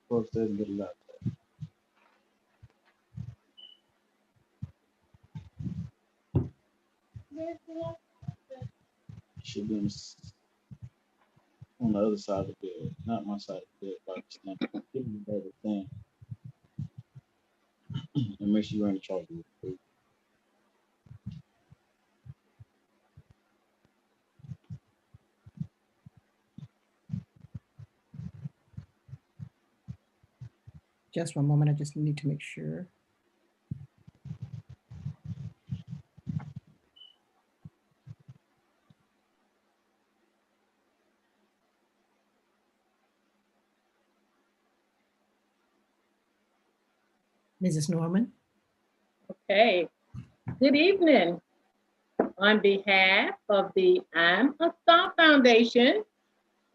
Post that little laptop. Should be on the other side of the bed, not my side of the bed, but stand. Give me the other thing and make sure you're in the charger. Just one moment, I just need to make sure. Mrs. Norman? Okay. Good evening. On behalf of the I'm a Star Foundation,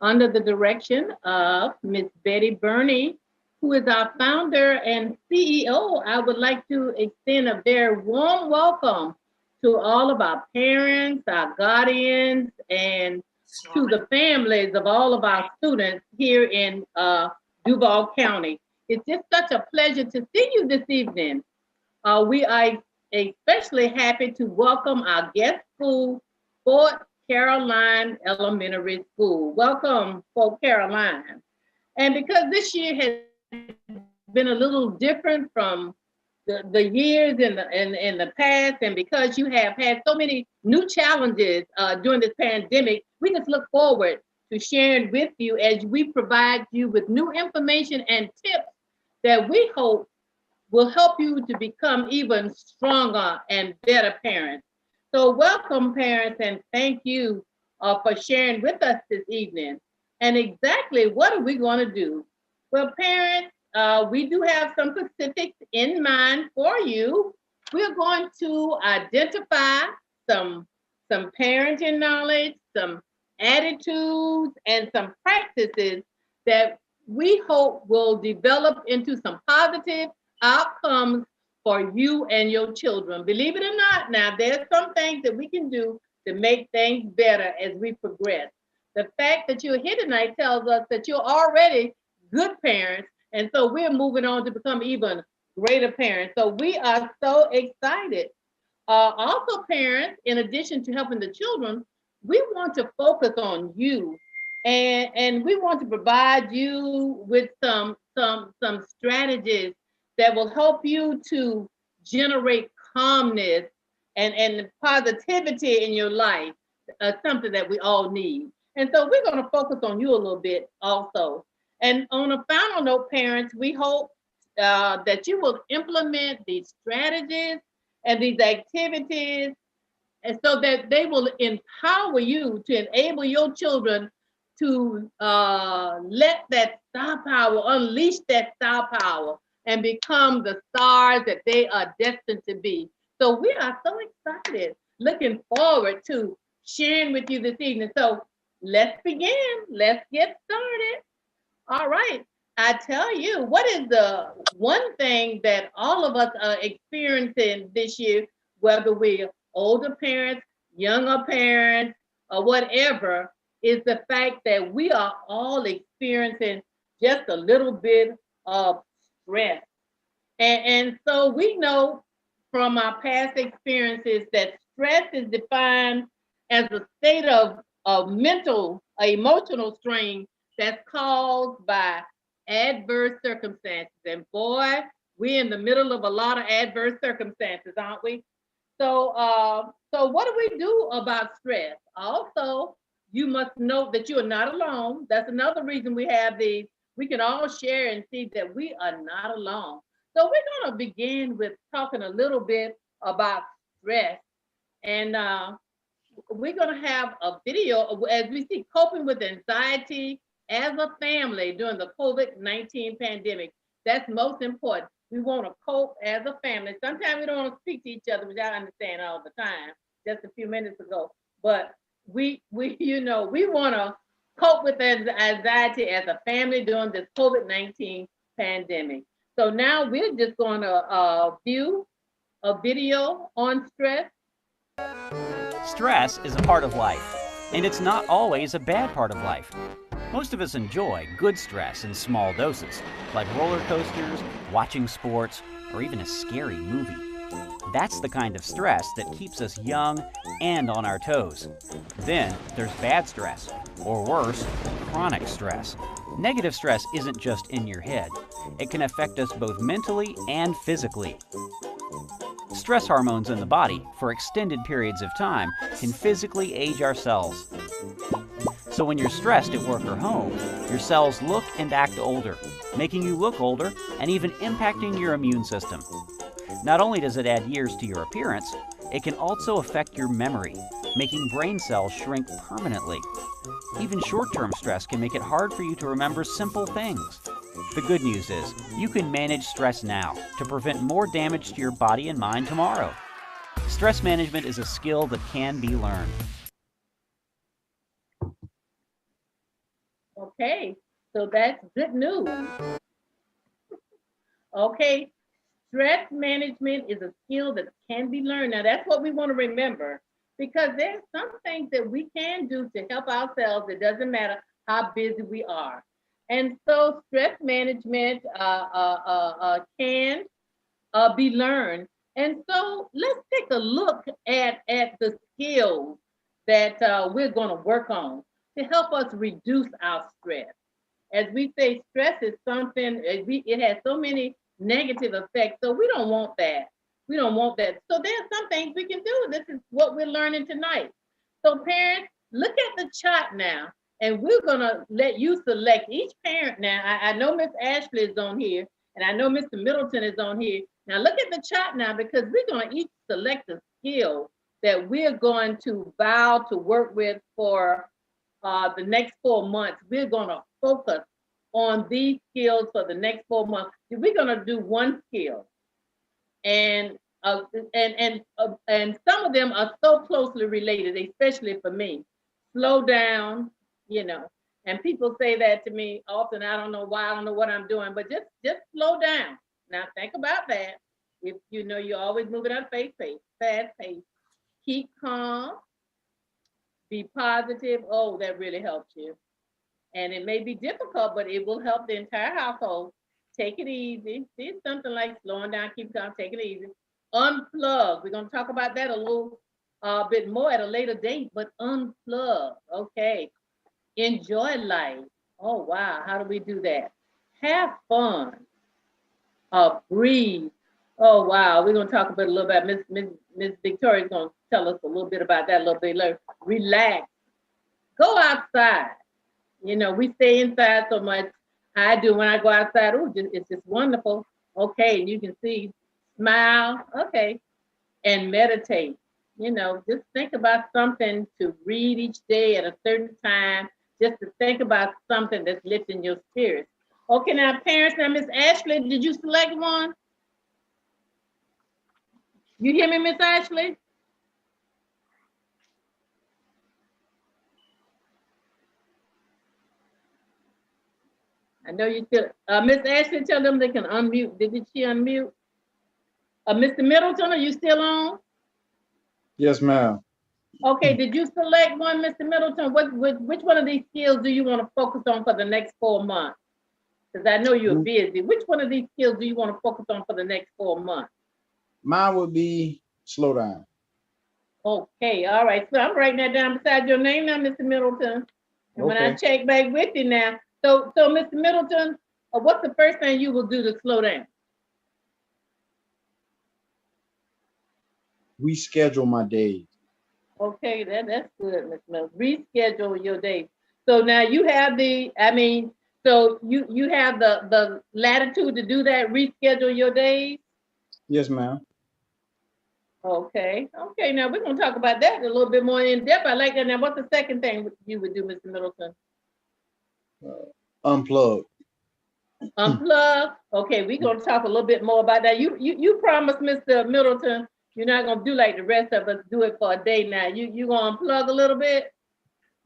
under the direction of Miss Betty Burney, who is our founder and CEO, I would like to extend a very warm welcome to all of our parents, our guardians, and to the families of all of our students here in Duval County. It's just such a pleasure to see you this evening. We are especially happy to welcome our guest school, Fort Caroline Elementary School. Welcome, Fort Caroline. And because this year has been a little different from the years in the past, and because you have had so many new challenges during this pandemic, we just look forward to sharing with you as we provide you with new information and tips that we hope will help you to become even stronger and better parents. So welcome, parents, and thank you for sharing with us this evening. And exactly what are we going to do? Well, parents, we do have some specifics in mind for you. We're going to identify some parenting knowledge, some attitudes, and some practices that we hope will develop into some positive outcomes for you and your children. Believe it or not, now there's some things that we can do to make things better as we progress. The fact that you're here tonight tells us that you're already good parents, and so we're moving on to become even greater parents. So we are so excited. Also, parents, in addition to helping the children, we want to focus on you, and we want to provide you with some strategies that will help you to generate calmness and positivity in your life, something that we all need. And so we're going to focus on you a little bit also. And on a final note, parents, we hope that you will implement these strategies and these activities, and so that they will empower you to enable your children to let that star power, unleash that star power, and become the stars that they are destined to be. So we are so excited, looking forward to sharing with you this evening. So let's begin. Let's get started. All right. I tell you, what is the one thing that all of us are experiencing this year, whether we're older parents, younger parents, or whatever, is the fact that we are all experiencing just a little bit of stress. And so we know from our past experiences that stress is defined as a state of mental, emotional strain that's caused by adverse circumstances. And boy, we're in the middle of a lot of adverse circumstances, aren't we? So what do we do about stress? Also, you must know that you are not alone. That's another reason we have these. We can all share and see that we are not alone. So we're going to begin with talking a little bit about stress. And we're going to have a video as we see coping with anxiety as a family during the COVID-19 pandemic. That's most important. We want to cope as a family. Sometimes we don't want to speak to each other, which I understand all the time, just a few minutes ago. But we want to cope with anxiety as a family during this COVID-19 pandemic. So now we're just going to view a video on stress. Stress is a part of life. And it's not always a bad part of life. Most of us enjoy good stress in small doses, like roller coasters, watching sports, or even a scary movie. That's the kind of stress that keeps us young and on our toes. Then there's bad stress, or worse, chronic stress. Negative stress isn't just in your head. It can affect us both mentally and physically. Stress hormones in the body for extended periods of time can physically age our cells. So when you're stressed at work or home, your cells look and act older, making you look older and even impacting your immune system. Not only does it add years to your appearance, it can also affect your memory, making brain cells shrink permanently. Even short-term stress can make it hard for you to remember simple things. The good news is, you can manage stress now to prevent more damage to your body and mind tomorrow. Stress management is a skill that can be learned. Okay, so that's good news. Okay, stress management is a skill that can be learned. Now, that's what we want to remember, because there's some things that we can do to help ourselves. It doesn't matter how busy we are. And so stress management can be learned. And so let's take a look at the skills that we're going to work on to help us reduce our stress. As we say, stress is something, it has so many negative effects, so we don't want that. We don't want that. So there's some things we can do. This is what we're learning tonight. So parents, look at the chart now, and we're gonna let you select each parent now. I know Miss Ashley is on here, and I know Mr. Middleton is on here. Now look at the chart now, because we're gonna each select a skill that we're going to vow to work with for the next 4 months. We're gonna focus on these skills for the next 4 months. We're gonna do one skill, and some of them are so closely related, especially for me. Slow down, and people say that to me often. I don't know why, I don't know what I'm doing, but just slow down. Now think about that. If you're always moving at a fast pace, keep calm, be positive. Oh, that really helps you. And it may be difficult, but it will help the entire household. Take it easy. See, it's something like slowing down, keep calm, take it easy. Unplug. We're going to talk about that a little bit more at a later date, but unplug. Okay. Enjoy life. Oh, wow. How do we do that? Have fun. Breathe. Oh, wow. We're going to talk a little bit. Miss Victoria's going to tell us a little bit about that a little bit later. Relax. Go outside. We stay inside so much. I do when I go outside. Oh, it's just wonderful. Okay, and you can see, smile. Okay, and meditate. Just think about something to read each day at a certain time. Just to think about something that's lifting your spirits. Okay, now parents. Now, Miss Ashley, did you select one? You hear me, Miss Ashley? I know you still, Miss Ashley, tell them they can unmute. Did she unmute? Mr. Middleton, are you still on? Yes, ma'am. Okay, did you select one, Mr. Middleton? Which one of these skills do you want to focus on for the next 4 months? Because I know you're busy. Which one of these skills do you want to focus on for the next 4 months? Mine would be slow down. Okay, all right. So I'm writing that down beside your name now, Mr. Middleton. And when I check back with you now, so Mr. Middleton, what's the first thing you will do to slow down? Reschedule my days. Okay, that's good, Ms. Mills. Reschedule your days. So now you have you have the latitude to do that, reschedule your days? Yes, ma'am. Okay, now we're gonna talk about that a little bit more in depth. I like that. Now, what's the second thing you would do, Mr. Middleton? Unplug. Unplug. Okay, we're gonna talk a little bit more about that. You promised, Mr. Middleton, you're not gonna do like the rest of us, do it for a day now. You gonna unplug a little bit?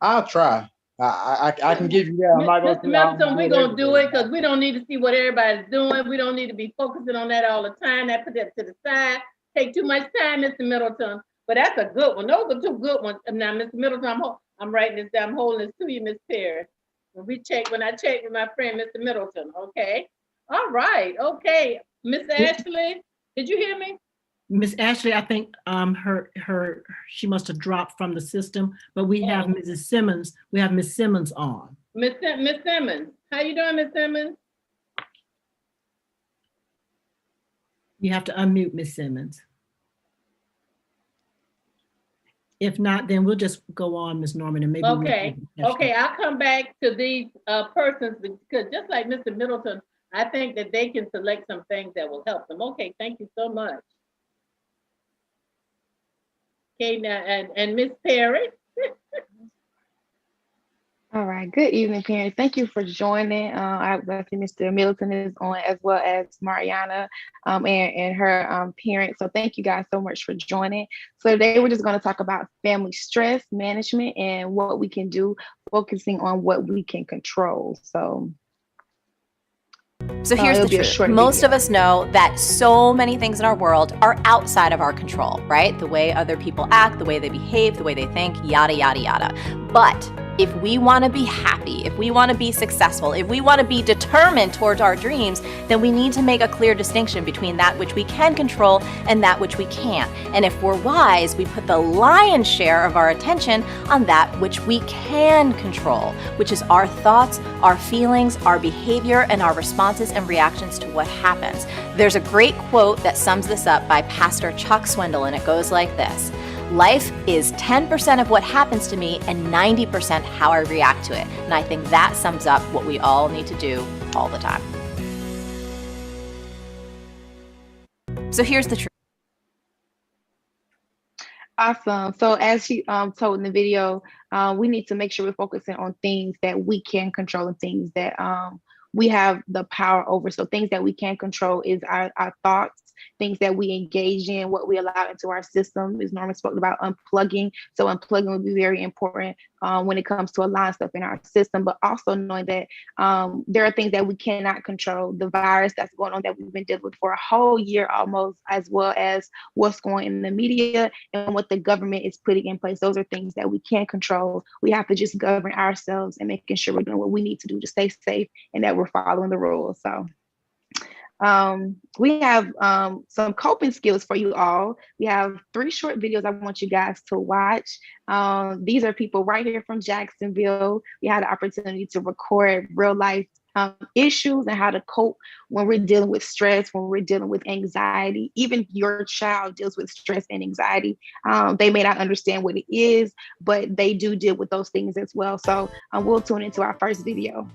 I'll try. I can give you that. I'm not Mr. Middleton, we're gonna do it because we don't need to see what everybody's doing. We don't need to be focusing on that all the time. That put that to the side. Take too much time, Mr. Middleton. But that's a good one. Those are two good ones. Now, Mr. Middleton, I'm writing this down. I'm holding this to you, Miss Perry. When I check with my friend, Mr. Middleton. Okay. All right. Okay. Miss Ashley, did you hear me? Miss Ashley, I think she must have dropped from the system, but we have Mrs. Simmons. We have Miss Simmons on. Miss Simmons. How you doing, Miss Simmons? You have to unmute Miss Simmons. If not, then we'll just go on, Ms. Norman, and maybe okay. Okay, I'll come back to these persons because just like Mr. Middleton, I think that they can select some things that will help them. Okay, thank you so much. Okay, now and Miss Perry. All right. Good evening, parents. Thank you for joining. I see Mr. Middleton is on, as well as Mariana and her parents. So thank you guys so much for joining. So today we're just going to talk about family stress management and what we can do, focusing on what we can control. So here's the truth. Most of us know that so many things in our world are outside of our control, right? The way other people act, the way they behave, the way they think, yada, yada, yada. But if we want to be happy, if we want to be successful, if we want to be determined towards our dreams, then we need to make a clear distinction between that which we can control and that which we can't. And if we're wise, we put the lion's share of our attention on that which we can control, which is our thoughts, our feelings, our behavior, and our responses and reactions to what happens. There's a great quote that sums this up by Pastor Chuck Swindoll, and it goes like this: life is 10% of what happens to me and 90% how I react to it. And I think that sums up what we all need to do all the time. So here's the truth. Awesome. So as she told in the video, we need to make sure we're focusing on things that we can control and things that we have the power over. So things that we can control is our thoughts, things that we engage in, what we allow into our system. As Norman spoke about, unplugging. So unplugging would be very important when it comes to a lot of stuff in our system, but also knowing that there are things that we cannot control. The virus that's going on that we've been dealing with for a whole year almost, as well as what's going in the media and what the government is putting in place. Those are things that we can't control. We have to just govern ourselves and making sure we're doing what we need to do to stay safe and that we're following the rules. So we have some coping skills for you all. We have 3 short videos I want you guys to watch. These are people right here from Jacksonville. We had the opportunity to record real life issues and how to cope when we're dealing with stress, when we're dealing with anxiety. Even your child deals with stress and anxiety. They may not understand what it is, but they do deal with those things as well. So we'll tune into our first video.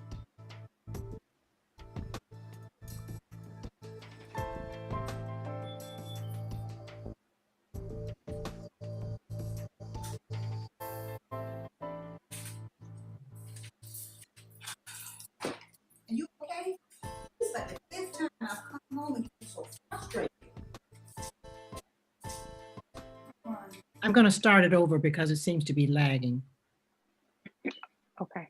Are you okay? It's like the 5th time I've come home and you're so frustrated. I'm going to start it over because it seems to be lagging. Okay.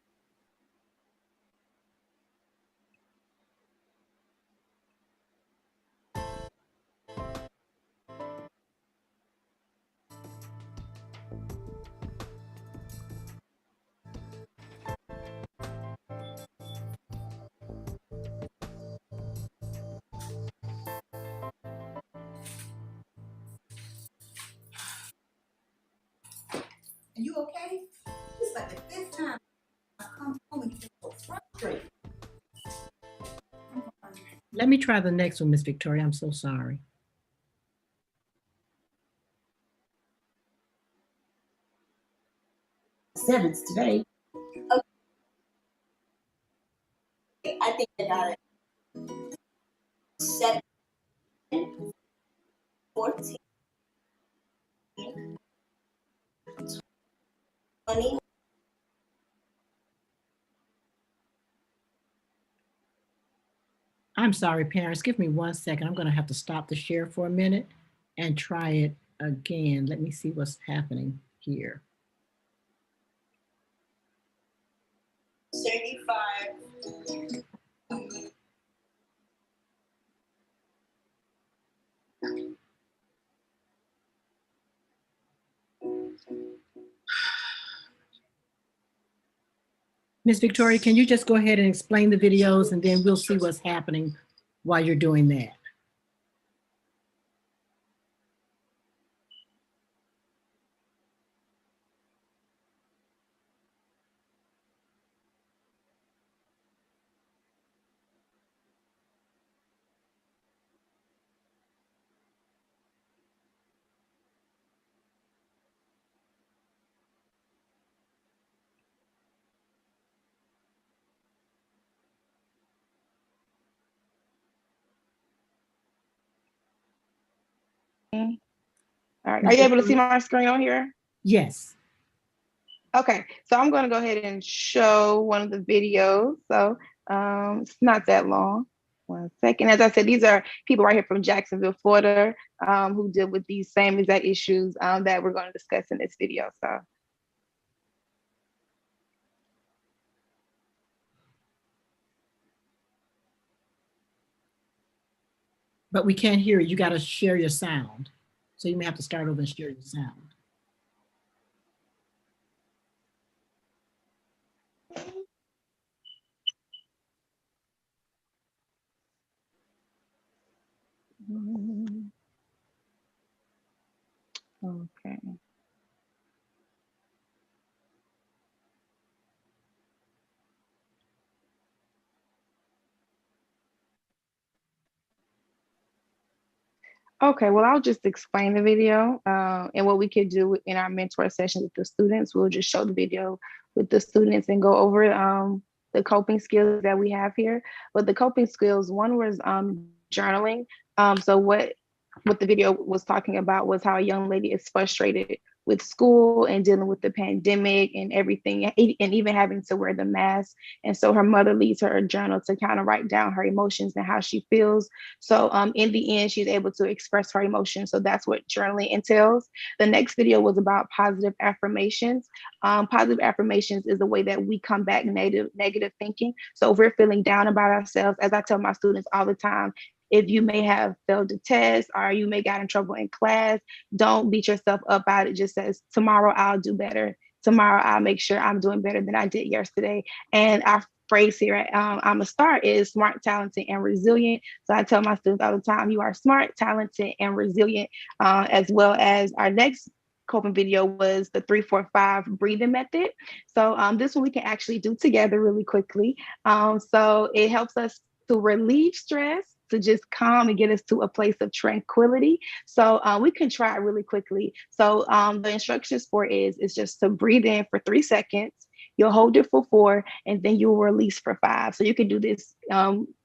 Are you okay? It's like the 5th time I've come home and you're so frustrated. Let me try the next one, Miss Victoria. I'm so sorry. Sevens today. Okay. I think I got it. 7, 14, 20. I'm sorry, parents. Give me 1 second. I'm going to have to stop the share for a minute and try it again. Let me see what's happening here. 75. Miss Victoria, can you just go ahead and explain the videos and then we'll see what's happening while you're doing that? All right. Are Miss you able to see Victoria? my screen on here? Yes. Okay, so I'm going to go ahead and show one of the videos. So it's not that long. 1 second. As I said, these are people right here from Jacksonville, Florida, who deal with these same exact issues that we're going to discuss in this video. So. But we can't hear you. You got to share your sound. So you may have to start over and share your sound. Okay. Okay, well, I'll just explain the video and what we could do in our mentor session with the students. We'll just show the video with the students and go over the coping skills that we have here. But the coping skills, one was journaling. So what the video was talking about was how a young lady is frustrated with school and dealing with the pandemic and everything, and even having to wear the mask. And so her mother leaves her a journal to kind of write down her emotions and how she feels. So in the end, she's able to express her emotions. So that's what journaling entails. The next video was about positive affirmations. Positive affirmations is a way that we combat negative thinking. So if we're feeling down about ourselves, as I tell my students all the time, if you may have failed a test or you may got in trouble in class, don't beat yourself up about it. Just says, tomorrow I'll do better. Tomorrow I'll make sure I'm doing better than I did yesterday. And our phrase here at I'm a Star is smart, talented, and resilient. So I tell my students all the time, you are smart, talented, and resilient, as well as our next coping video was the 3-4-5 breathing method. So this one we can actually do together really quickly. So it helps us to relieve stress, to just calm and get us to a place of tranquility. So we can try it really quickly. So the instructions for is just to breathe in for 3 seconds. You'll hold it for 4, and then you'll release for 5. So you can do this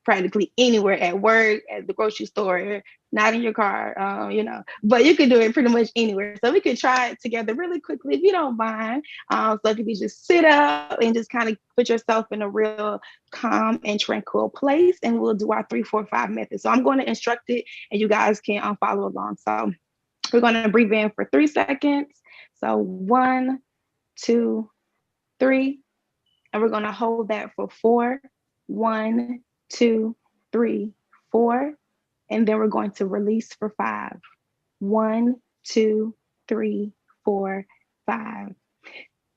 practically anywhere, at work, at the grocery store, not in your car, but you can do it pretty much anywhere. So we could try it together really quickly if you don't mind. So if you just sit up and just kind of put yourself in a real calm and tranquil place, and we'll do our 3-4-5 method. So I'm going to instruct it, and you guys can follow along. So we're going to breathe in for 3 seconds. So 1, 2, 3, and we're going to hold that for 4. 1, 2, 3, 4, and then we're going to release for 5. 1, 2, 3, 4, 5.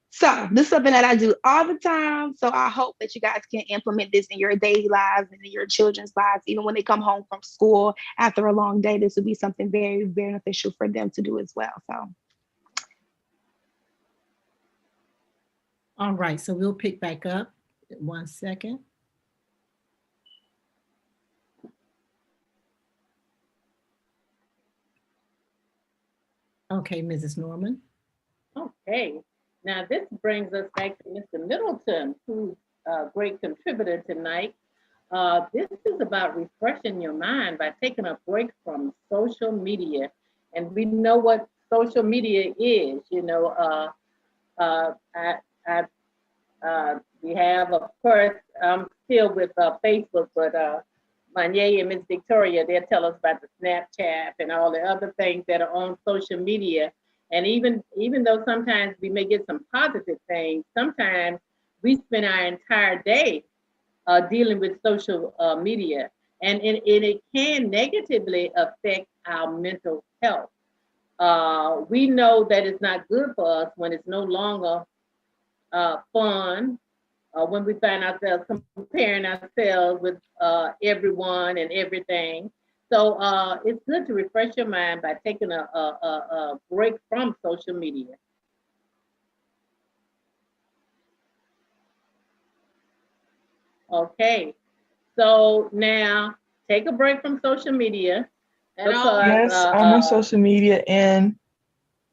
So this is something that I do all the time. So I hope that you guys can implement this in your daily lives and in your children's lives, even when they come home from school after a long day. This would be something very, very beneficial for them to do as well. So. All right, so we'll pick back up. 1 second. Okay, Mrs. Norman. Okay, now this brings us back to Mr. Middleton, who's a great contributor tonight. This is about refreshing your mind by taking a break from social media. And we know what social media is, we have, of course, I'm still with Facebook, but Manye and Miss Victoria, they'll tell us about the Snapchat and all the other things that are on social media. And even though sometimes we may get some positive things, sometimes we spend our entire day dealing with social media, and it can negatively affect our mental health. We know that it's not good for us when it's no longer fun, when we find ourselves comparing ourselves with everyone and everything. So it's good to refresh your mind by taking a break from social media. Okay, so now take a break from social media. Because, yes, I'm on social media, and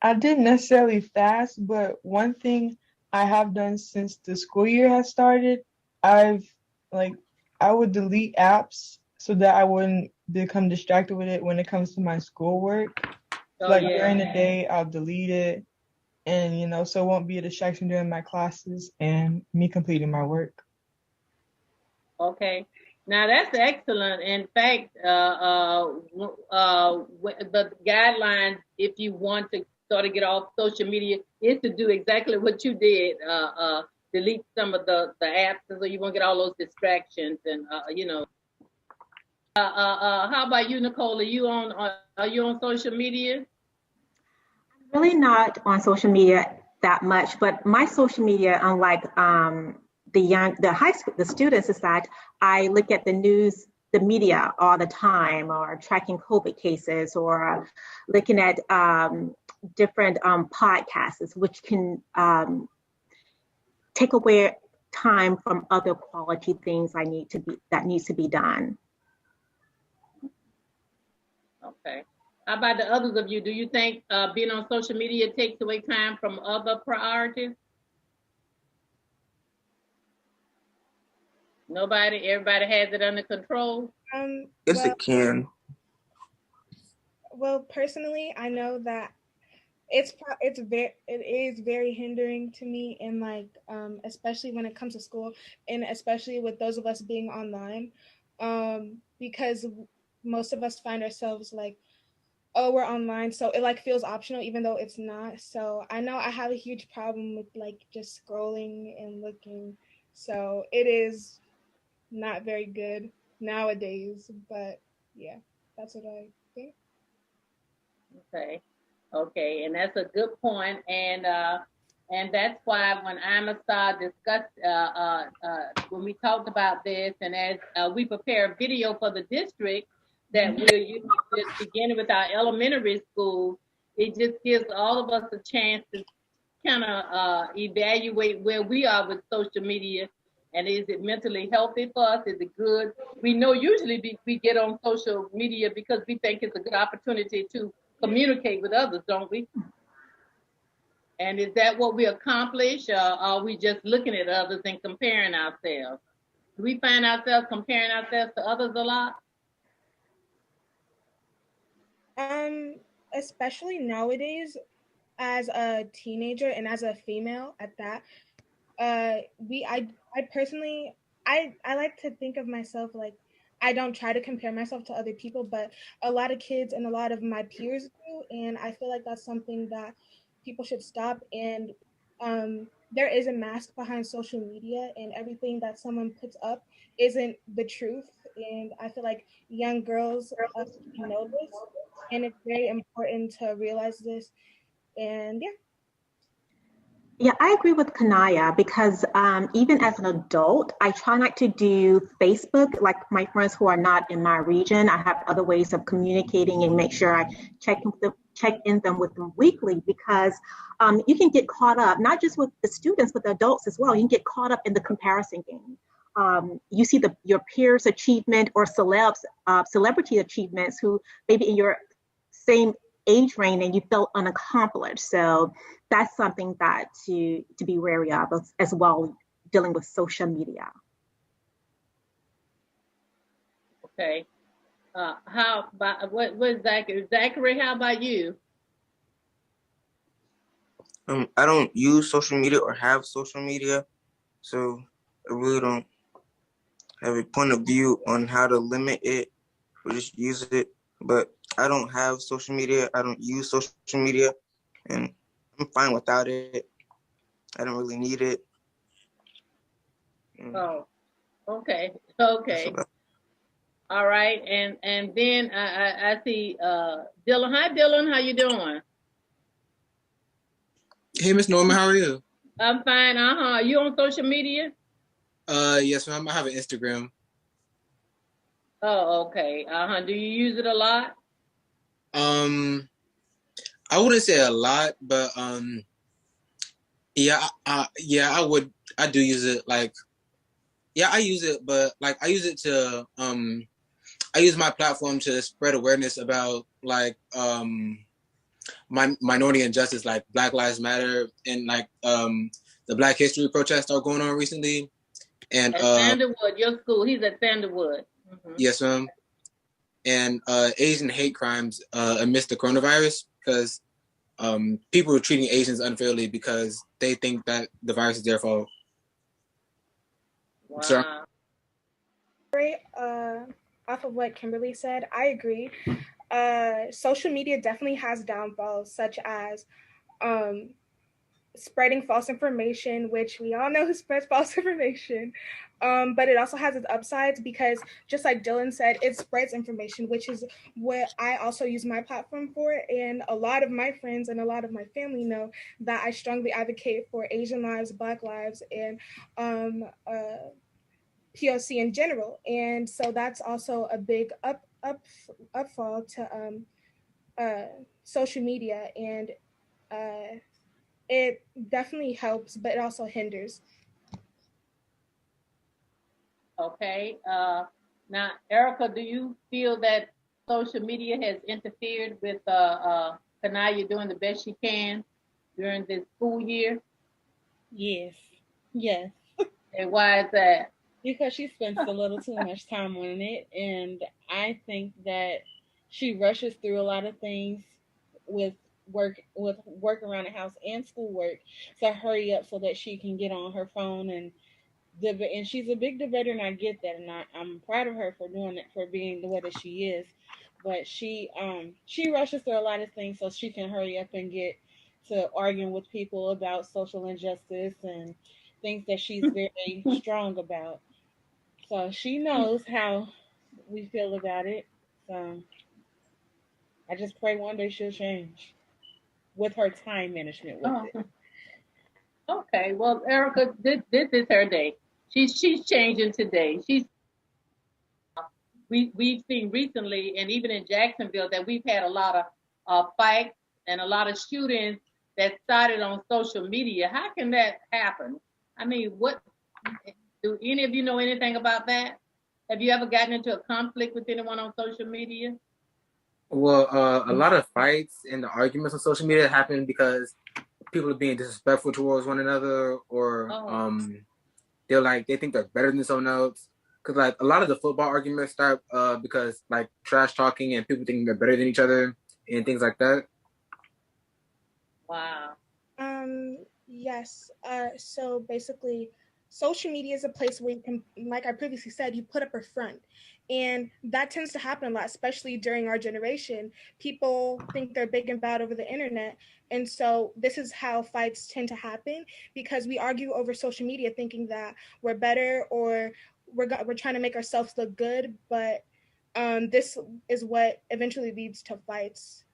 I didn't necessarily fast, but one thing I have done since the school year has started, I would delete apps so that I wouldn't become distracted with it when it comes to my schoolwork. During the day, I'll delete it, and so it won't be a distraction during my classes and me completing my work. Okay, now that's excellent. In fact, the guidelines, if you want to sort of get off social media, is to do exactly what you did. Delete some of the apps so you won't get all those distractions. And how about you, Nicole? Are you on social media? Really not on social media that much, but my social media, unlike the students, is that I look at the news, the media all the time, or tracking COVID cases, or looking at different podcasts, which can take away time from other quality things that needs to be done. Okay. How about the others of you? Do you think being on social media takes away time from other priorities? Nobody? Everybody has it under control? Yes, it can. Well, personally, I know that it is very hindering to me, and especially when it comes to school, and especially with those of us being online, because most of us find ourselves like, oh, we're online, so it feels optional even though it's not. So I know I have a huge problem with just scrolling and looking, so it is not very good nowadays. But yeah, that's what I think. Okay, and that's a good point, and that's why when Amistad discussed when we talked about this, and as we prepare a video for the district that we're using, beginning with our elementary school, it just gives all of us a chance to kind of evaluate where we are with social media, and is it mentally healthy for us? Is it good? We know usually we get on social media because we think it's a good opportunity to communicate with others, don't we? And is that what we accomplish, or are we just looking at others and comparing ourselves? Do we find ourselves comparing ourselves to others a lot? Especially nowadays, as a teenager and as a female at that, I personally, I like to think of myself like, I don't try to compare myself to other people, but a lot of kids and a lot of my peers do, and I feel like that's something that people should stop. And there is a mask behind social media, and everything that someone puts up isn't the truth. And I feel like young girls know this, and it's very important to realize this. And yeah. Yeah, I agree with Kanaya, because even as an adult, I try not to do Facebook like my friends who are not in my region. I have other ways of communicating and make sure I check in with them weekly, because you can get caught up, not just with the students, but the adults as well. You can get caught up in the comparison game. You see your peers' achievement or celebrity achievements who maybe in your same age range and you felt unaccomplished. So that's something that to be wary of as well, dealing with social media. Okay. How about what Zachary? Zachary, how about you? I don't use social media or have social media, so I really don't have a point of view on how to limit it or just use it. But I don't have social media. I don't use social media, and I'm fine without it. I don't really need it. Oh, okay. All right, and then I see Dylan. Hi, Dylan. How you doing? Hey, Miss Norma. How are you? I'm fine. You on social media? Yes, ma'am. I have an Instagram. Oh, okay. Do you use it a lot? I wouldn't say a lot, but yeah, I would. I do use it. Like, yeah, I use it, but like I use it to I use my platform to spread awareness about like my minority injustice, like Black Lives Matter, and like the Black History protests that are going on recently. And at Sanderwood, your school. He's at Sanderwood. Mm-hmm. Yes, ma'am. And Asian hate crimes amidst the coronavirus, because people are treating Asians unfairly because they think that the virus is their fault. Wow. So, Off of what Kimberly said, I agree. Social media definitely has downfalls, such as spreading false information, which we all know who spreads false information. But it also has its upsides because, just like Dylan said, it spreads information, which is what I also use my platform for. And a lot of my friends and a lot of my family know that I strongly advocate for Asian lives, Black lives, and POC in general. And so that's also a big upfall to social media, and it definitely helps, but it also hinders. Okay. Now, Erica, do you feel that social media has interfered with Kanaya doing the best she can during this school year? Yes. Yes. And why is that? Because she spends a little too much time on it, and I think that she rushes through a lot of things with work around the house and schoolwork to hurry up so that she can get on her phone and and she's a big debater, and I get that, and I'm proud of her for doing it, for being the way that she is. But she rushes through a lot of things so she can hurry up and get to arguing with people about social injustice and things that she's very strong about. So she knows how we feel about it. So I just pray one day she'll change with her time management with it. Okay, well, Erica, this is her day. She's changing today. We've seen recently, and even in Jacksonville, that we've had a lot of fights and a lot of shootings that started on social media. How can that happen? I mean, what do any of you know anything about that? Have you ever gotten into a conflict with anyone on social media? well, a lot of fights and the arguments on social media happen because people are being disrespectful towards one another, or they think they're better than someone else. Because like a lot of the football arguments start because like trash talking and people thinking they're better than each other and things like that. Wow. Yes. So basically, social media is a place where you can, like I previously said, you put up a front. And that tends to happen a lot, especially during our generation. People think they're big and bad over the internet. And so this is how fights tend to happen, because we argue over social media thinking that we're better, or we're trying to make ourselves look good. But this is what eventually leads to fights.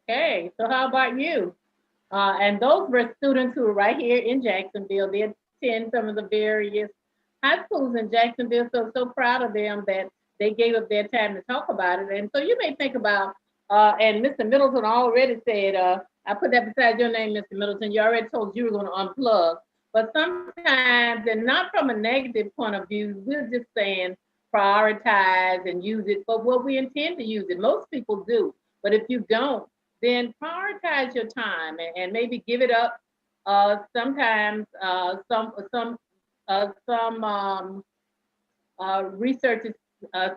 Okay, so how about you? And those were students who were right here in Jacksonville. They attend some of the various high schools in Jacksonville. So proud of them that they gave up their time to talk about it. And so you may think about, and Mr. Middleton already said, I put that beside your name, Mr. Middleton. You already told you were going to unplug. But sometimes, and not from a negative point of view, we're just saying prioritize and use it for what we intend to use it. Most people do. But if you don't, then prioritize your time and maybe give it up. Sometimes some research is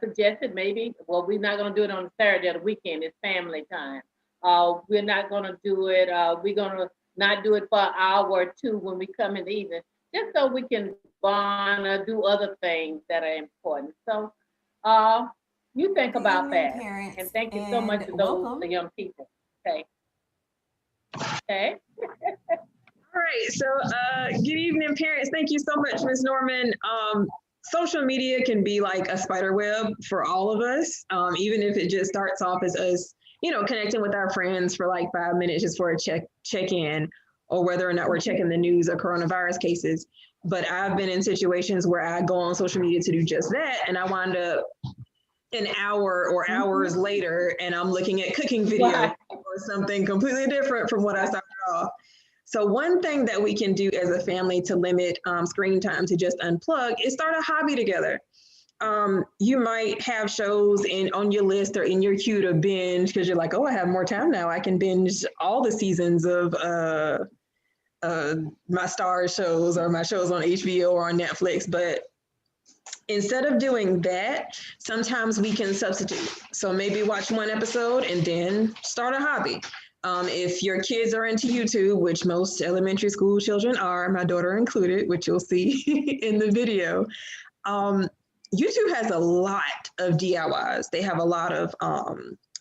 suggested maybe, well, we're not going to do it on Saturday or the weekend. It's family time. We're not going to do it. We're going to not do it for an hour or two when we come in the evening, just so we can bond or do other things that are important. So you think about that. And thank you so much to those the young people. Okay. Okay. All right. So good evening, parents. Thank you so much, Ms. Norman. Social media can be like a spider web for all of us, even if it just starts off as us, connecting with our friends for like 5 minutes just for a check-in, or whether or not we're checking the news or coronavirus cases. But I've been in situations where I go on social media to do just that, and I wind up an hour or hours later, and I'm looking at cooking videos or something completely different from what I started off. So one thing that we can do as a family to limit screen time, to just unplug, is start a hobby together. You might have shows on your list or in your queue to binge because you're like, oh, I have more time now. I can binge all the seasons of my star shows or my shows on HBO or on Netflix. But instead of doing that, sometimes we can substitute. So maybe watch one episode and then start a hobby. If your kids are into YouTube, which most elementary school children are, my daughter included, which you'll see in the video, YouTube has a lot of DIYs. They have a lot of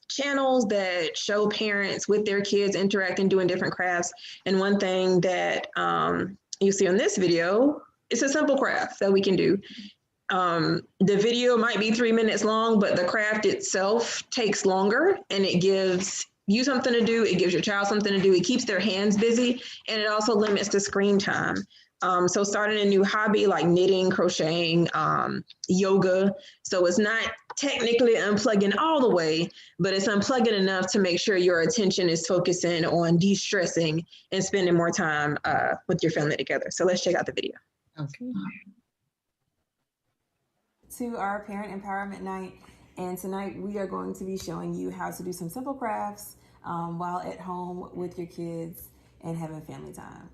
channels that show parents with their kids interacting, doing different crafts. And one thing that you see on this video, it's a simple craft that we can do. The video might be 3 minutes long, but the craft itself takes longer, and it gives you something to do. It gives your child something to do. It keeps their hands busy, and it also limits the screen time. So starting a new hobby like knitting, crocheting, yoga. So it's not technically unplugging all the way, but it's unplugging enough to make sure your attention is focusing on de-stressing and spending more time with your family together. So let's check out the video. Okay. To our Parent Empowerment Night, and tonight we are going to be showing you how to do some simple crafts while at home with your kids and having family time.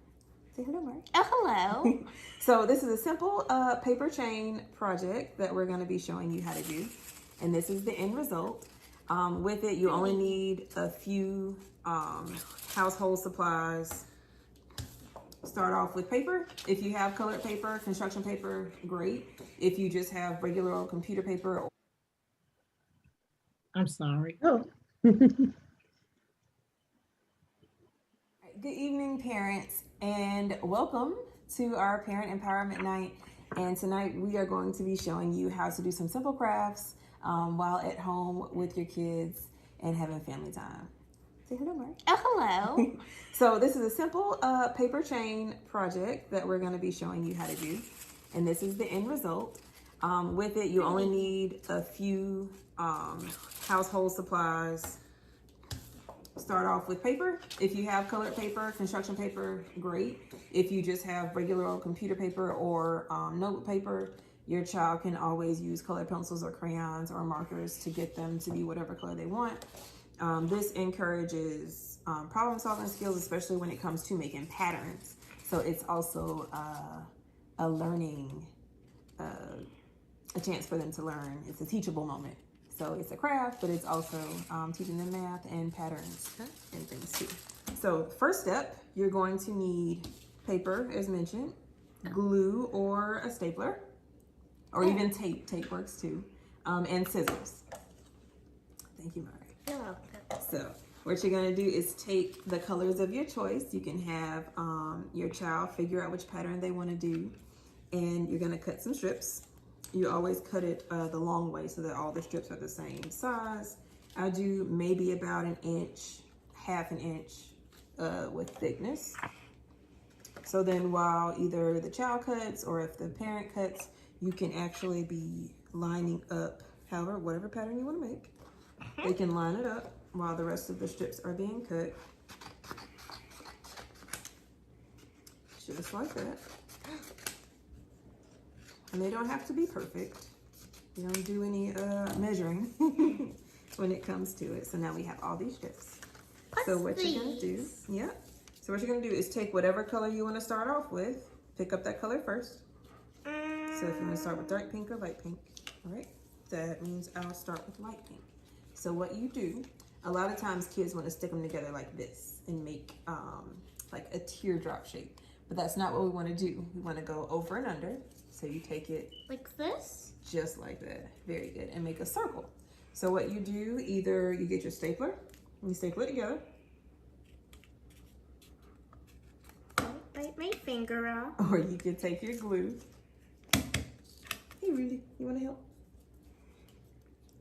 Say hello, Mark. Oh, hello. So this is a simple paper chain project that we're going to be showing you how to do, and this is the end result. With it, you only need a few household supplies. Start off with paper. If you have colored paper, construction paper, great. If you just have regular old computer paper. I'm sorry. Oh. Good evening, parents, and welcome to our Parent Empowerment Night. And tonight we are going to be showing you how to do some simple crafts while at home with your kids and having family time. Say hello, Mark. Oh, hello. So this is a simple paper chain project that we're going to be showing you how to do, and this is the end result. With it, you only need a few household supplies. Start off with paper. If you have colored paper, construction paper, great. If you just have regular old computer paper or notebook paper, your child can always use colored pencils or crayons or markers to get them to be whatever color they want. This encourages problem-solving skills, especially when it comes to making patterns. So it's also a learning, a chance for them to learn. It's a teachable moment. So it's a craft, but it's also teaching them math and patterns and things too. So first step, you're going to need paper, as mentioned, glue or a stapler, or even tape. Tape works too, and scissors. Thank you, Mari. So what you're going to do is take the colors of your choice. You can have your child figure out which pattern they want to do, and you're going to cut some strips. You always cut it the long way so that all the strips are the same size. I do maybe about an inch, half an inch with thickness. So then while either the child cuts or if the parent cuts, you can actually be lining up, however, whatever pattern you want to make. They can line it up while the rest of the strips are being cut. Just like that. And they don't have to be perfect. You don't do any measuring when it comes to it. So now we have all these strips. So what you're gonna do, So what you're gonna do is take whatever color you wanna start off with, pick up that color first. So if you wanna start with dark pink or light pink, all right? That means I'll start with light pink. So what you do, a lot of times kids want to stick them together like this and make like a teardrop shape, but that's not what we want to do. We want to go over and under. So you take it like this, just like that. Very good. And make a circle. So what you do, either you get your stapler and you staple it together. Don't bite my finger off. Or you can take your glue. Hey Rudy, you want to help?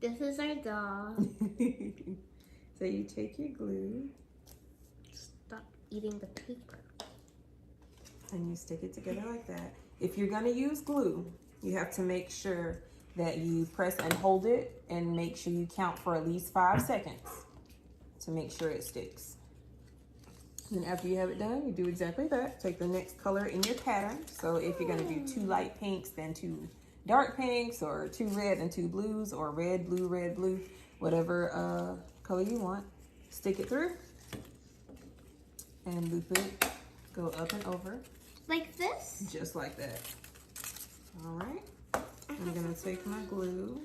This is our dog. So you take your glue. Stop eating the paper. And you stick it together like that. If you're gonna use glue, you have to make sure that you press and hold it and make sure you count for at least 5 seconds to make sure it sticks. And after you have it done, you do exactly that. Take the next color in your pattern. So if you're gonna do 2 light pinks, then 2 dark pinks, or 2 red and 2 blues, or red, blue, whatever color you want. Stick it through and loop it, go up and over. Like this? Just like that. All right. I'm gonna take my glue.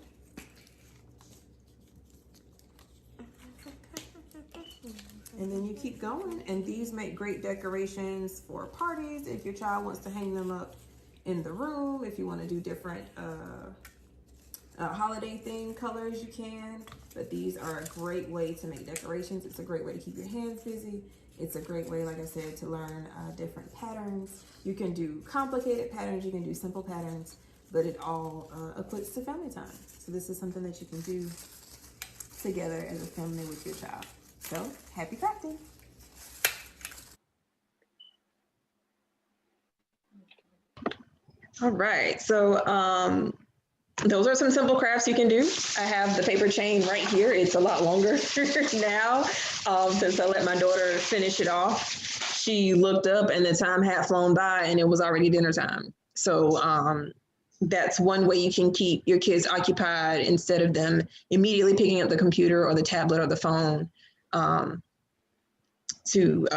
And then you keep going. And these make great decorations for parties. If your child wants to hang them up in the room, if you want to do different holiday themed colors, you can. But these are a great way to make decorations. It's a great way to keep your hands busy. It's a great way, like I said, to learn different patterns. You can do complicated patterns, you can do simple patterns, but it all equates to family time. So this is something that you can do together as a family with your child. So happy crafting. All right, so those are some simple crafts you can do. I have the paper chain right here. It's a lot longer now since I let my daughter finish it off. She looked up and the time had flown by and it was already dinner time. So that's one way you can keep your kids occupied instead of them immediately picking up the computer or the tablet or the phone to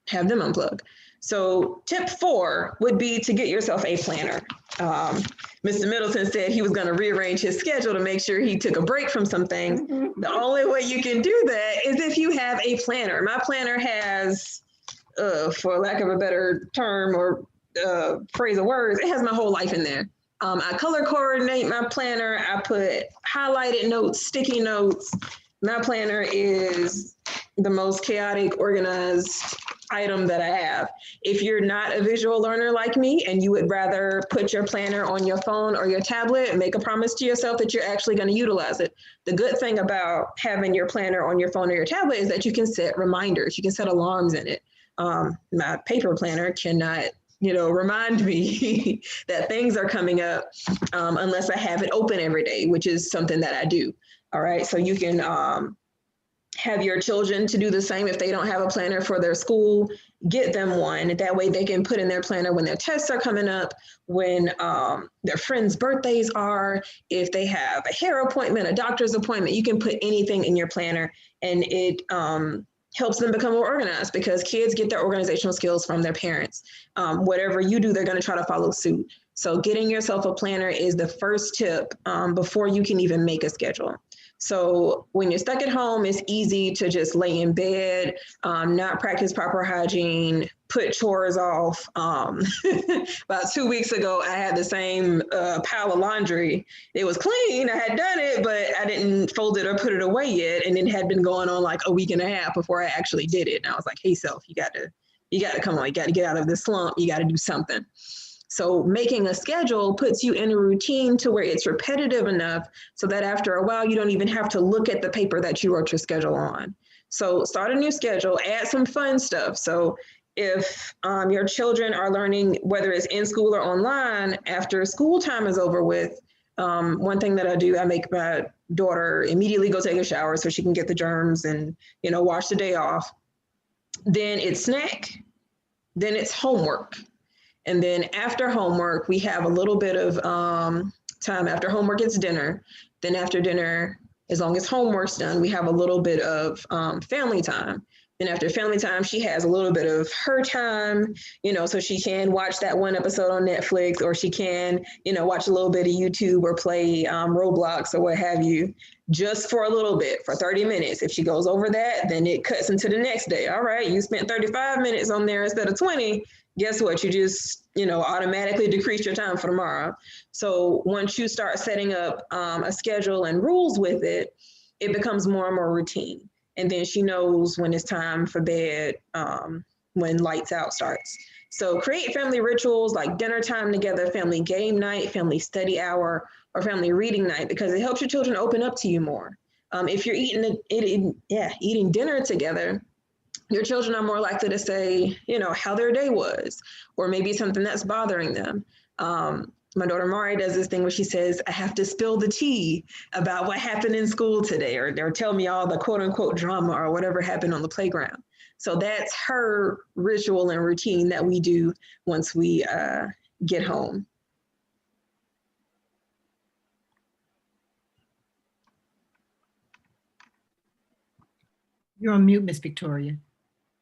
have them unplug. So tip 4 would be to get yourself a planner. Mr. Middleton said he was going to rearrange his schedule to make sure he took a break from some things. The only way you can do that is if you have a planner. My planner has, for lack of a better term or phrase of words, it has my whole life in there. I color coordinate my planner. I put highlighted notes, sticky notes. My planner is the most chaotic, organized item that I have. If you're not a visual learner like me and you would rather put your planner on your phone or your tablet, make a promise to yourself that you're actually going to utilize it. The good thing about having your planner on your phone or your tablet is that you can set reminders. You can set alarms in it. My paper planner cannot, remind me that things are coming up unless I have it open every day, which is something that I do. All right, so you can have your children to do the same. If they don't have a planner for their school, get them one. That way they can put in their planner when their tests are coming up, when their friends' birthdays are, if they have a hair appointment, a doctor's appointment, you can put anything in your planner, and it helps them become more organized because kids get their organizational skills from their parents. Whatever you do, they're going to try to follow suit. So getting yourself a planner is the first tip before you can even make a schedule. So when you're stuck at home, it's easy to just lay in bed, not practice proper hygiene, put chores off. About 2 weeks ago, I had the same pile of laundry. It was clean, I had done it, but I didn't fold it or put it away yet. And it had been going on like a week and a half before I actually did it. And I was like, hey, self, you got to come on, you got to get out of this slump. You got to do something. So making a schedule puts you in a routine to where it's repetitive enough so that after a while, you don't even have to look at the paper that you wrote your schedule on. So start a new schedule, add some fun stuff. So if your children are learning, whether it's in school or online, after school time is over with, one thing that I do, I make my daughter immediately go take a shower so she can get the germs and, wash the day off. Then it's snack, then it's homework. And then after homework, we have a little bit of time. After homework, it's dinner. Then after dinner, as long as homework's done, we have a little bit of family time. Then after family time, she has a little bit of her time, so she can watch that one episode on Netflix, or she can, watch a little bit of YouTube or play Roblox or what have you, just for a little bit, for 30 minutes. If she goes over that, then it cuts into the next day. All right, you spent 35 minutes on there instead of 20. Guess what? You just, automatically decrease your time for tomorrow. So once you start setting up a schedule and rules with it, it becomes more and more routine. And then she knows when it's time for bed, when lights out starts. So create family rituals like dinner time together, family game night, family study hour, or family reading night, because it helps your children open up to you more. If you're eating dinner together, your children are more likely to say, how their day was, or maybe something that's bothering them. My daughter Mari does this thing where she says, I have to spill the tea about what happened in school today, or tell me all the quote unquote drama or whatever happened on the playground. So that's her ritual and routine that we do once we get home. You're on mute, Miss Victoria.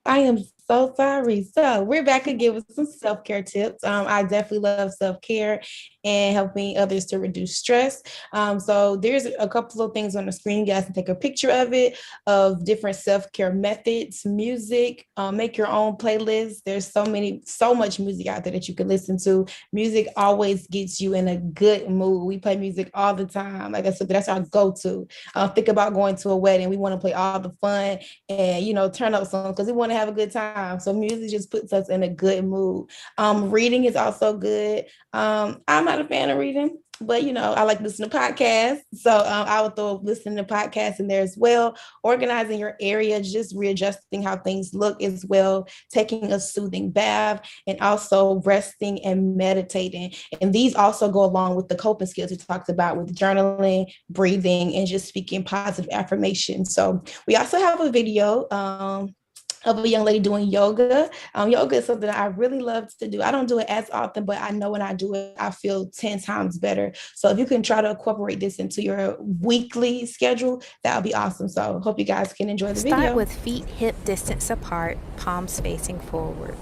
I am so sorry. So we're back again with some self-care tips. I definitely love self-care and helping others to reduce stress. So there's a couple of things on the screen. You guys can take a picture of it, of different self-care methods, music, make your own playlist. There's so much music out there that you can listen to. Music always gets you in a good mood. We play music all the time. Like that's our go-to. Think about going to a wedding. We want to play all the fun and, turn up songs because we want to have a good time. So music just puts us in a good mood. Reading is also good. I'm not a fan of reading, but I like listening to podcasts. So I would throw listening to podcasts in there as well. Organizing your area, just readjusting how things look as well. Taking a soothing bath, and also resting and meditating. And these also go along with the coping skills we talked about with journaling, breathing, and just speaking positive affirmations. So we also have a video of a young lady doing yoga. Yoga is something that I really love to do. I don't do it as often, but I know when I do it, I feel 10 times better. So if you can try to incorporate this into your weekly schedule, that would be awesome. So hope you guys can enjoy the video. Start with feet hip distance apart, palms facing forward.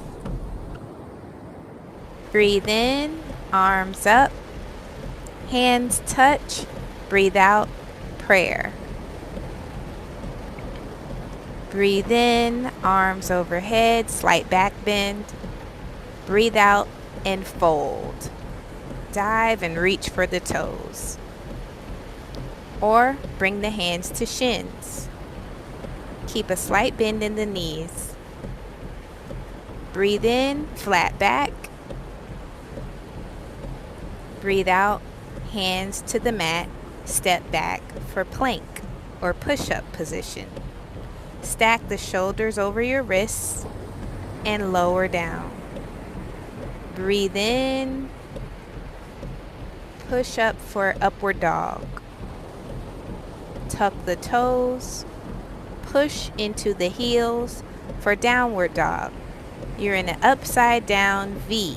Breathe in, arms up, hands touch, breathe out, prayer. Breathe in, arms overhead, slight back bend. Breathe out and fold. Dive and reach for the toes. Or bring the hands to shins. Keep a slight bend in the knees. Breathe in, flat back. Breathe out, hands to the mat, step back for plank or push-up position. Stack the shoulders over your wrists and lower down. Breathe in. Push up for upward dog. Tuck the toes. Push into the heels for downward dog. You're in an upside down V.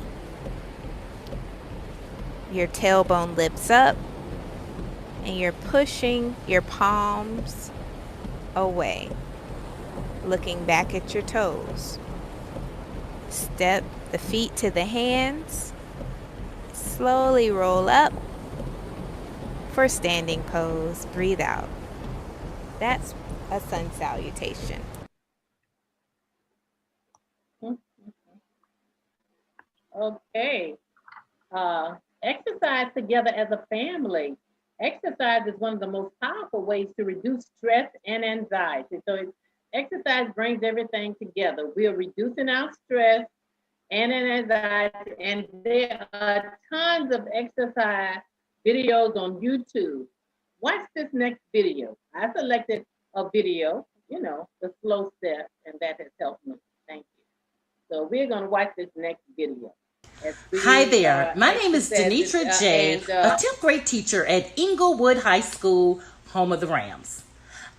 Your tailbone lifts up and you're pushing your palms away. Looking back at your toes. Step the feet to the hands. Slowly roll up for standing pose. Breathe out. That's a sun salutation. Okay. Exercise together as a family. Exercise is one of the most powerful ways to reduce stress and anxiety. So exercise brings everything together. We are reducing our stress and anxiety, and there are tons of exercise videos on YouTube. Watch this next video. I selected a video, the slow step, and that has helped me. Thank you. So we're going to watch this next video. Hi there. My name is Denitra J., a 10th grade teacher at Inglewood High School, home of the Rams.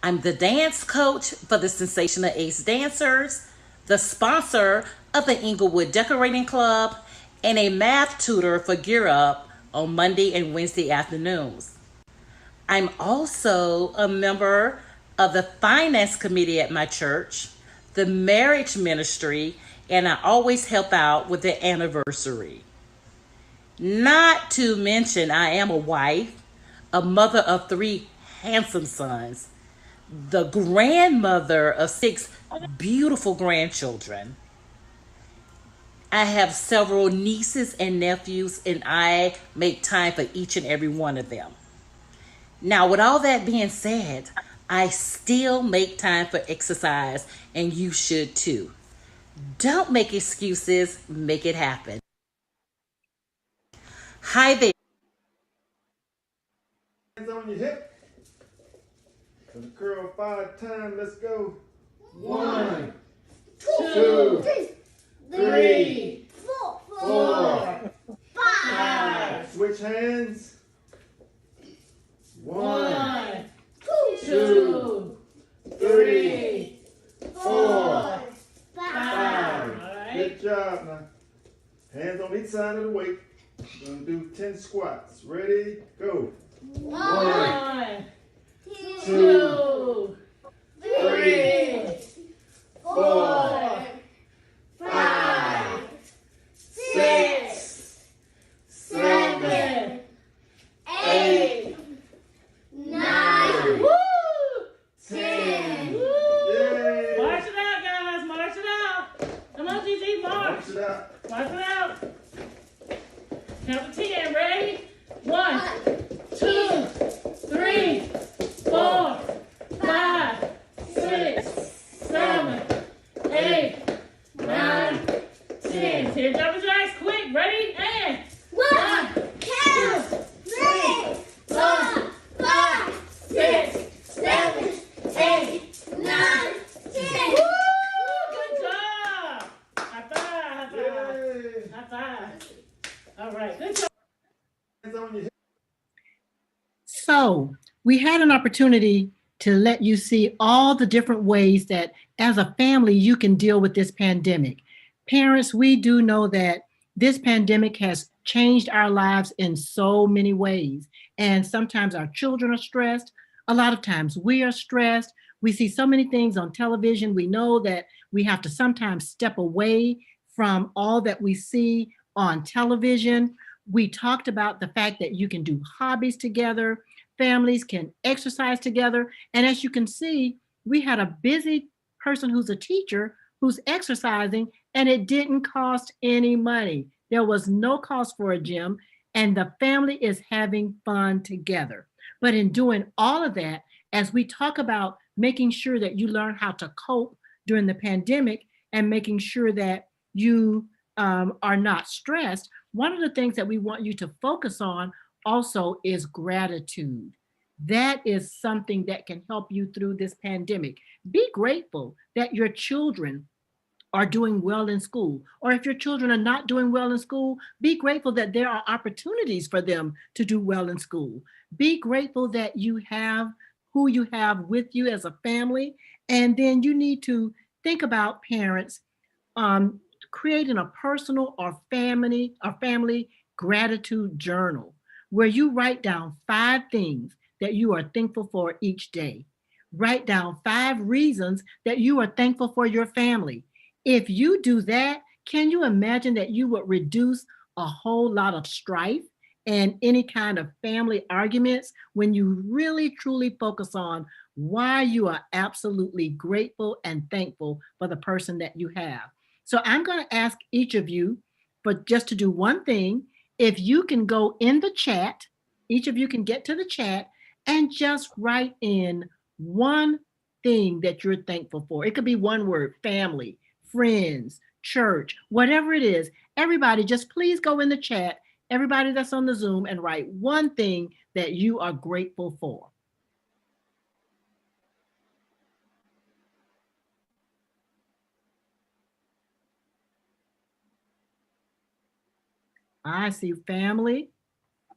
I'm the dance coach for the Sensational Ace Dancers, the sponsor of the Inglewood Decorating Club, and a math tutor for Gear Up on Monday and Wednesday afternoons. I'm also a member of the finance committee at my church, the marriage ministry, and I always help out with the anniversary. Not to mention, I am a wife, a mother of 3 handsome sons, the grandmother of 6 beautiful grandchildren. I have several nieces and nephews, and I make time for each and every one of them. Now, with all that being said, I still make time for exercise, and you should too. Don't make excuses, make it happen. Hi there. Hands on your hip. So the curl 5 times, let's go. 1, 2, 3, 4, 5. Switch hands. 1, 2, 3, 4, 5. Good job now. Hands on each side of the weight. We're gonna do 10 squats. Ready? Go. 1, 2, 3, 4, 5, 6, 7, 8, 9, 10. March it out, guys. March it out. Come on, GG, march. March it out. March it out. Count to 10. Ready? 1, 2, 3, 4, 5, 6, 7, 8, 9, 10. 10 jumping jacks, quick. Ready? And 1, 2, 3, 4, 5, 6, 7, 8, 9, 10. Woo! Good job. High five. High five. High five. All right. Good job. So we had an opportunity to let you see all the different ways that as a family you can deal with this pandemic. Parents, we do know that this pandemic has changed our lives in so many ways. And sometimes our children are stressed. A lot of times we are stressed. We see so many things on television. We know that we have to sometimes step away from all that we see on television. We talked about the fact that you can do hobbies together. Families can exercise together. And as you can see, we had a busy person who's a teacher who's exercising, and it didn't cost any money. There was no cost for a gym, and the family is having fun together. But in doing all of that, as we talk about making sure that you learn how to cope during the pandemic and making sure that you are not stressed, one of the things that we want you to focus on also is gratitude. That is something that can help you through this pandemic. Be grateful that your children are doing well in school. Or if your children are not doing well in school, be grateful that there are opportunities for them to do well in school. Be grateful that you have who you have with you as a family. And then you need to think about, parents, creating a personal or family gratitude journal where you write down 5 things that you are thankful for each day. Write down 5 reasons that you are thankful for your family. If you do that, can you imagine that you would reduce a whole lot of strife and any kind of family arguments when you really truly focus on why you are absolutely grateful and thankful for the person that you have? So I'm going to ask each of you for just to do one thing. If you can go in the chat, each of you can get to the chat and just write in one thing that you're thankful for. It could be one word: family, friends, church, whatever it is. Everybody, just please go in the chat, everybody that's on the Zoom, and write one thing that you are grateful for. I see family.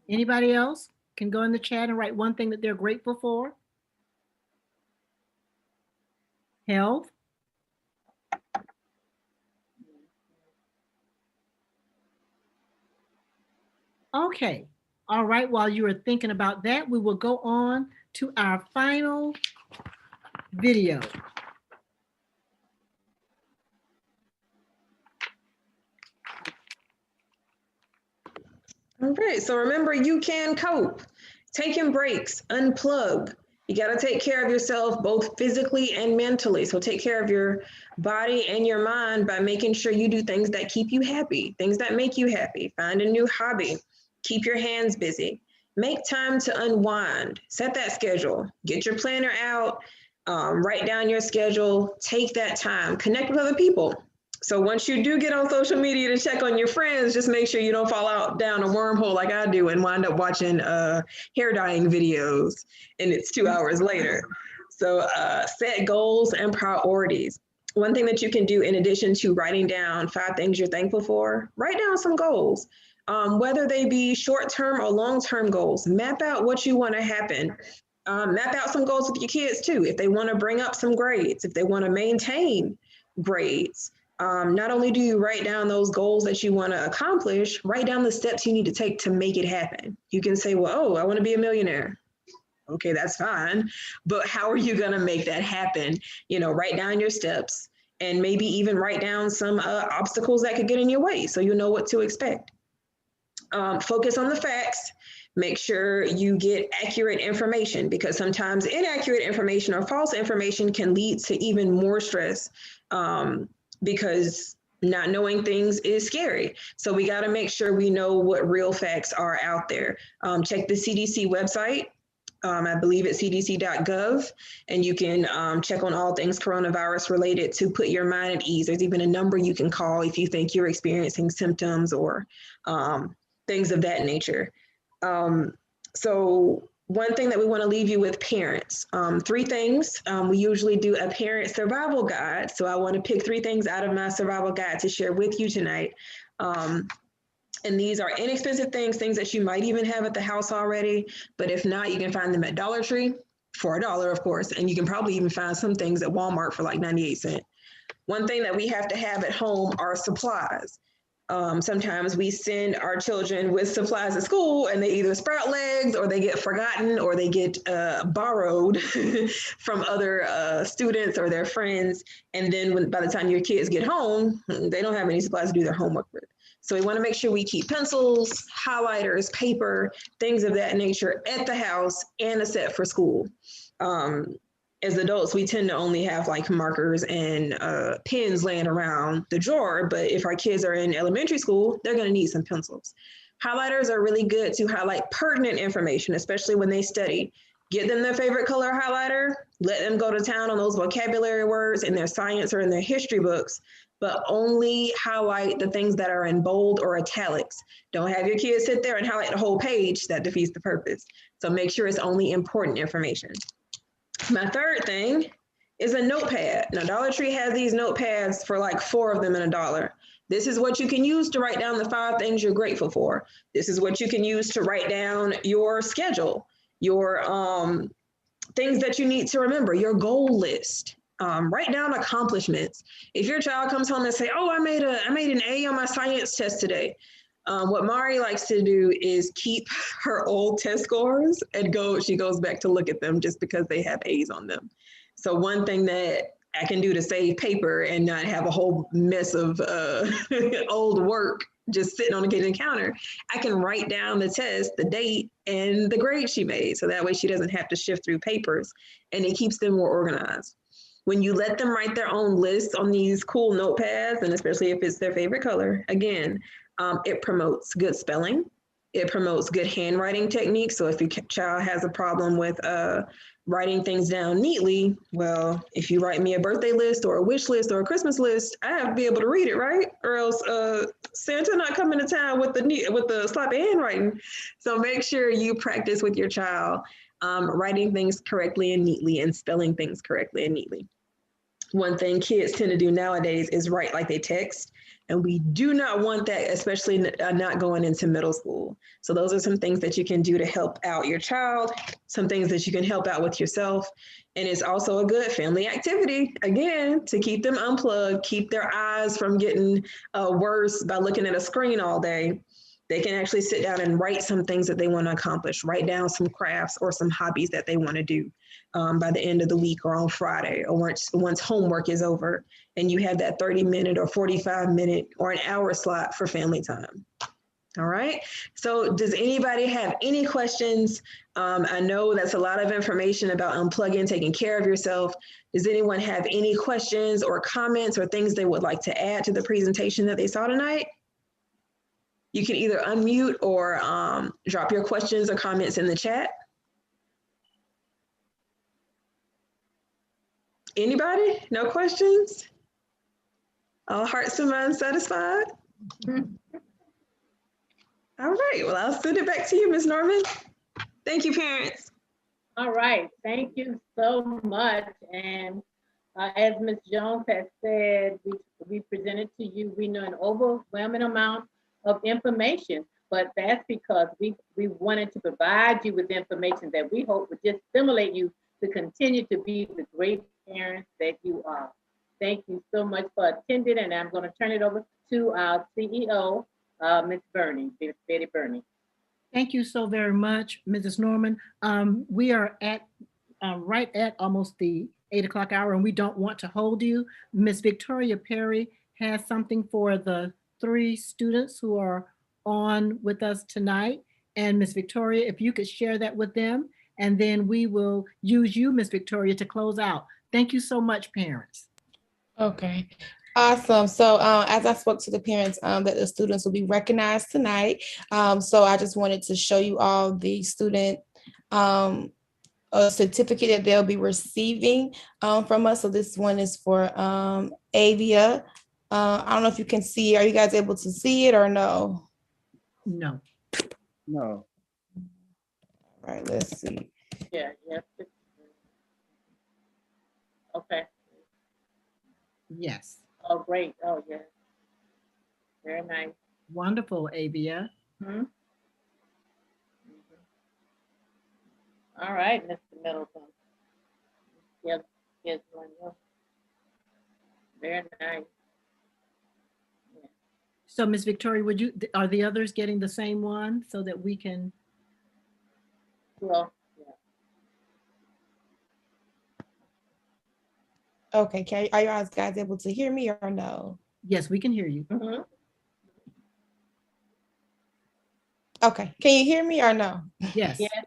Anybody else can go in the chat and write one thing that they're grateful for. Health. Okay. All right. While you are thinking about that, we will go on to our final video. All right, so remember, you can cope. Taking breaks, unplug. You got to take care of yourself both physically and mentally. So take care of your body and your mind by making sure you do things that keep you happy, things that make you happy. Find a new hobby. Keep your hands busy. Make time to unwind. Set that schedule. Get your planner out. Write down your schedule. Take that time. Connect with other people. So once you do get on social media to check on your friends, just make sure you don't fall out down a wormhole like I do and wind up watching hair dyeing videos and it's 2 hours later. So set goals and priorities. One thing that you can do in addition to writing down 5 things you're thankful for, write down some goals. Whether they be short-term or long-term goals, map out what you want to happen. Map out some goals with your kids too. If they want to bring up some grades, if they want to maintain grades, not only do you write down those goals that you want to accomplish, write down the steps you need to take to make it happen. You can say, well, oh, I want to be a millionaire. Okay, that's fine. But how are you going to make that happen? You know, write down your steps and maybe even write down some obstacles that could get in your way so you know what to expect. Focus on the facts. Make sure you get accurate information, because sometimes inaccurate information or false information can lead to even more stress, because not knowing things is scary. So we got to make sure we know what real facts are out there. Check the CDC website. I believe it's cdc.gov, and you can check on all things coronavirus related to put your mind at ease. There's even a number you can call if you think you're experiencing symptoms or things of that nature. So one thing that we want to leave you with, parents, 3 things. We usually do a parent survival guide. So I want to pick 3 things out of my survival guide to share with you tonight. And these are inexpensive things that you might even have at the house already. But if not, you can find them at Dollar Tree for $1, of course. And you can probably even find some things at Walmart for like 98 cents. One thing that we have to have at home are supplies. Sometimes we send our children with supplies at school and they either sprout legs or they get forgotten or they get borrowed from other students or their friends. And then by the time your kids get home, they don't have any supplies to do their homework with. So we want to make sure we keep pencils, highlighters, paper, things of that nature at the house and a set for school. As adults, we tend to only have like markers and pens laying around the drawer. But if our kids are in elementary school, they're going to need some pencils. Highlighters are really good to highlight pertinent information, especially when they study. Get them their favorite color highlighter. Let them go to town on those vocabulary words in their science or in their history books, but only highlight the things that are in bold or italics. Don't have your kids sit there and highlight the whole page. That defeats the purpose. So make sure it's only important information. My third thing is a notepad. Now, Dollar Tree has these notepads for like 4 of them in $1. This is what you can use to write down the 5 things you're grateful for. This is what you can use to write down your schedule, your things that you need to remember, your goal list. Write down accomplishments. If your child comes home and say, oh, I made an A on my science test today. What Mari likes to do is keep her old test scores and she goes back to look at them just because they have A's on them. So one thing that I can do to save paper and not have a whole mess of old work just sitting on the kitchen counter, I can write down the test, the date, and the grade she made. So that way she doesn't have to shift through papers, and it keeps them more organized. When you let them write their own lists on these cool notepads, and especially if it's their favorite color, again, it promotes good spelling. It promotes good handwriting techniques. So if your child has a problem with writing things down neatly, well, if you write me a birthday list or a wish list or a Christmas list, I have to be able to read it, right? Or else Santa not coming to town with the sloppy handwriting. So make sure you practice with your child writing things correctly and neatly and spelling things correctly and neatly. One thing kids tend to do nowadays is write like they text. And we do not want that, especially not going into middle school. So those are some things that you can do to help out your child, some things that you can help out with yourself. And it's also a good family activity, again, to keep them unplugged, keep their eyes from getting worse by looking at a screen all day. They can actually sit down and write some things that they want to accomplish, write down some crafts or some hobbies that they want to do by the end of the week or on Friday or once homework is over and you have that 30-minute or 45-minute or an hour slot for family time. All right. So does anybody have any questions? I know that's a lot of information about unplugging, taking care of yourself. Does anyone have any questions or comments or things they would like to add to the presentation that they saw tonight? You can either unmute or drop your questions or comments in the chat. Anybody? No questions? All hearts and minds satisfied? All right, well, I'll send it back to you, Ms. Norman. Thank you, parents. All right, thank you so much. And as Ms. Jones has said, we presented to you, we know an overwhelming amount of information, but that's because we wanted to provide you with information that we hope would just stimulate you to continue to be the great parents that you are. Thank you so much for attending, and I'm going to turn it over to our CEO, Ms. Burney, Ms. Betty Burney. Thank you so very much, Mrs. Norman. We are at right at almost the 8 o'clock hour, and we don't want to hold you. Miss Victoria Perry has something for the 3 students who are on with us tonight. And Miss Victoria, if you could share that with them, and then we will use you, Miss Victoria, to close out. Thank you so much, parents. Okay. Awesome. So as I spoke to the parents that the students will be recognized tonight. So I just wanted to show you all the student a certificate that they'll be receiving from us. So this one is for Avia. I don't know if you can see. Are you guys able to see it or no? No. No. All right, let's see. Yeah. Okay. Yes. Oh, great. Oh, yeah. Very nice. Wonderful, Avia. Mm-hmm. All right, Mr. Middleton. Yep, here's one more. Very nice. Yeah. So, Miss Victoria, are the others getting the same one so that we can? Well, yeah. Okay, are you guys able to hear me or no? Yes, we can hear you. Mm-hmm. Okay, can you hear me or no? Yes. Yes.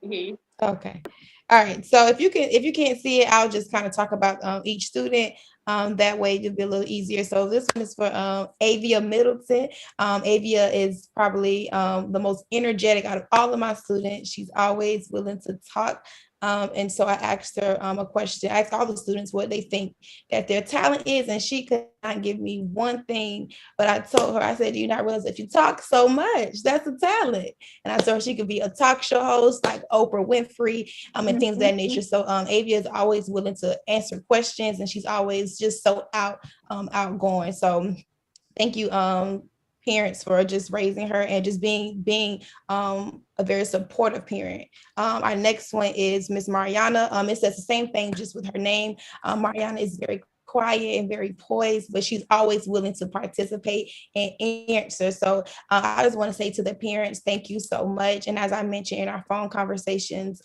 Mm-hmm. Okay. All right. So if you can't see it, I'll just kind of talk about each student. That way it'll be a little easier. So this one is for Avia Middleton. Avia is probably the most energetic out of all of my students. She's always willing to talk. And so I asked her a question. I asked all the students what they think that their talent is, and she could not give me one thing. But I told her, I said, do you not realize if you talk so much, that's a talent? And I told her she could be a talk show host like Oprah Winfrey, and things of that nature. So Avia is always willing to answer questions, and she's always just so outgoing. So thank you, parents, for just raising her and just being a very supportive parent. Our next one is Miss Mariana. It says the same thing just with her name. Mariana is very quiet and very poised, but she's always willing to participate and answer. So I just want to say to the parents, thank you so much. And as I mentioned in our phone conversations,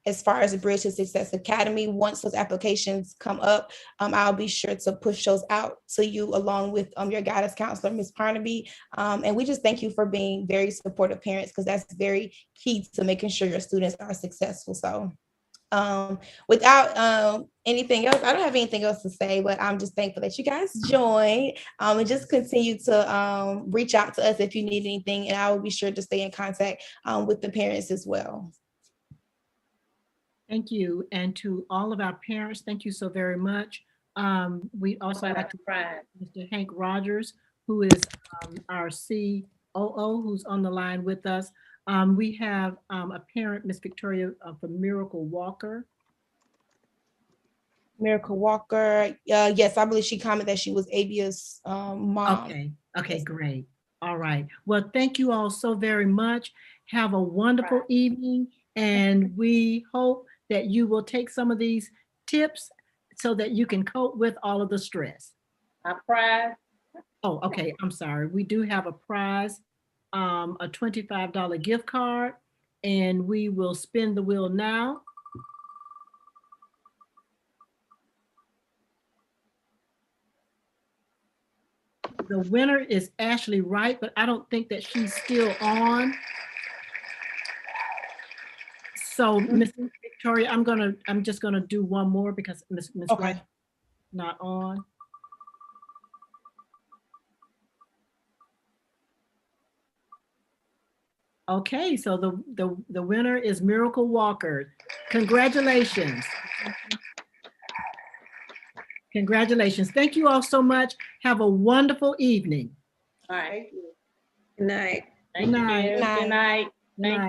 as far as the Bridge to Success Academy, once those applications come up, I'll be sure to push those out to you along with your guidance counselor, Ms. Parnaby. And we just thank you for being very supportive parents, because that's very key to making sure your students are successful. So without anything else, I don't have anything else to say, but I'm just thankful that you guys joined, and just continue to reach out to us if you need anything, and I will be sure to stay in contact with the parents as well. Thank you. And to all of our parents, thank you so very much. We also like to Mr. Hank Rogers, who is our COO, who's on the line with us. We have a parent, Miss Victoria, from Miracle Walker. Miracle Walker. Yes, I believe she commented that she was Avia's mom. Okay, great. All right. Well, thank you all so very much. Have a wonderful evening, and we hope that you will take some of these tips so that you can cope with all of the stress. A prize. Oh, okay. I'm sorry. We do have a prize, a $25 gift card, and we will spin the wheel now. The winner is Ashley Wright, but I don't think that she's still on. So, Miss Victoria, I'm just gonna do one more because Miss Wright not on. Okay, so the winner is Miracle Walker. Congratulations. Congratulations. Thank you all so much. Have a wonderful evening. All right. Good night. Thank you. Good night. Thank you.